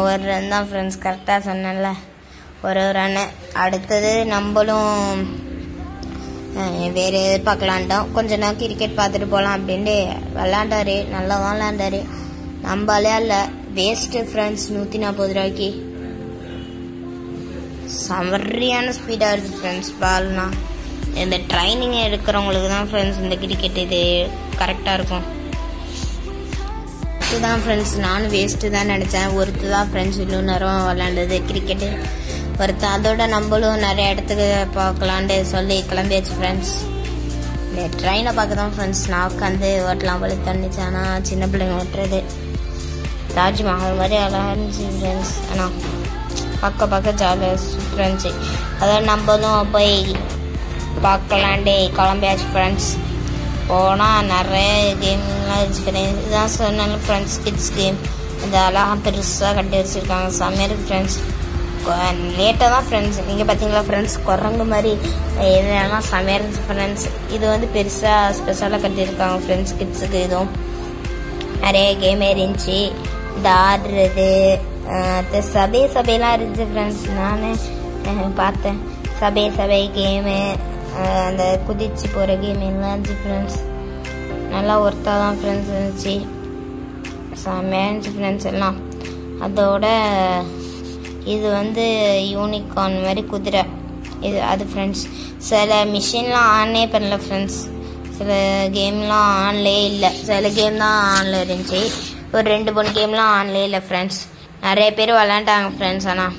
ஒரு ரன் தான் ஃப்ரெண்ட்ஸ், கரெக்டாக சொன்னேன்ல, ஒரு ரன்னு. அடுத்தது நம்மளும் வேறு எதிர்பார்க்கலான்ட்டோம். கொஞ்ச நேரம் கிரிக்கெட் பார்த்துட்டு போகலாம் அப்படின்ட்டு விளாண்டாரு. நல்லா தான் விளாண்டாரு. நம்மளே இல்லை, வேஸ்ட்டு ஃப்ரெண்ட்ஸ். 140 ரூபாய்க்கு சரியான ஸ்பீடாக இருக்குது ஃப்ரெண்ட்ஸ் பால்னா. இந்த ட்ரைனிங் எடுக்கிறவங்களுக்கு தான் ஃப்ரெண்ட்ஸ் இந்த கிரிக்கெட் இது கரெக்டாக இருக்கும். இதுதான் ஃப்ரெண்ட்ஸ், நானும் வேஸ்ட்டு தான் நினச்சேன். ஒருத்தர் தான் ஃப்ரெண்ட்ஸ் இவ்வளோ நேரம் விளாண்டது கிரிக்கெட்டு. ஒருத்தர் அதோட நம்மளும் நிறைய இடத்துக்கு பார்க்கலான்ட்டு சொல்லி கிளம்பியாச்சு ஃப்ரெண்ட்ஸ். இந்த ட்ரெயினை பார்க்க தான் ஃப்ரெண்ட்ஸ் நான் உட்காந்து ஓட்டலாம் போல தண்ணிச்சு. ஆனால் சின்ன பிள்ளைங்க ஓட்டுறது தாஜ்மஹால் மாதிரி அழகாக இருந்துச்சு ஃப்ரெண்ட்ஸ். ஆனால் பார்க்க ஜாலியாக சூப்பராக இருந்துச்சு. அதோட நம்மளும் போய் பார்க்கலான்ட்டு கிளம்பியாச்சு ஃப்ரெண்ட்ஸ். போனால் நிறைய கேம்லாம் இருந்துச்சு. இதுதான் சொன்னாலும் ஃப்ரெண்ட்ஸ் கிட்ஸ் கேம். இந்த அழகாக பெருசாக கட்டி வச்சுருக்காங்க, செம்மையாக இருக்குது ஃப்ரெண்ட்ஸ். லேட்டாக தான் ஃப்ரெண்ட்ஸ். நீங்கள் பார்த்தீங்களா ஃப்ரெண்ட்ஸ், குரங்கு மாதிரி இதெல்லாம் செம்மையாக இருந்துச்சு ஃப்ரெண்ட்ஸ். இது வந்து பெருசாக ஸ்பெஷலாக கட்டியிருக்காங்க ஃப்ரெண்ட்ஸ் கிட்ஸுக்கு. இதுவும் நிறைய கேமே இருந்துச்சு. இந்த ஆடுறது சபையெல்லாம் இருந்துச்சு ஃப்ரெண்ட்ஸ். நான் பார்த்தேன் சபை கேமு, அந்த குதிச்சு போகிற கேம் எல்லாம் இருந்துச்சு ஃப்ரெண்ட்ஸ். நல்லா ஒர்த்தாக தான் ஃப்ரெண்ட்ஸ் இருந்துச்சு, செம்மையாக இருந்துச்சு ஃப்ரெண்ட்ஸ் எல்லாம். அதோட இது வந்து யூனிகார்ன் மாதிரி குதிரை இது அது ஃப்ரெண்ட்ஸ். சில மிஷின்லாம் ஆனே பண்ணல ஃப்ரெண்ட்ஸ். சில கேம்லாம் ஆன்லேயே இல்லை, சில கேம் தான் ஆனில் இருந்துச்சு. ஒரு 2-3 கேம்லாம் ஆன்லேயே இல்லை ஃப்ரெண்ட்ஸ். நிறைய பேர் விளாண்டாங்க ஃப்ரெண்ட்ஸ். ஆனால்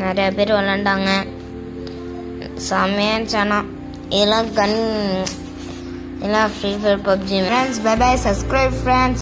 நிறைய பேர் விளாண்டாங்க, செம்மையாக இருந்துச்சு. ஆனால் இதெல்லாம் எல்லாம் free fire PUBG friends. Bye bye, subscribe friends.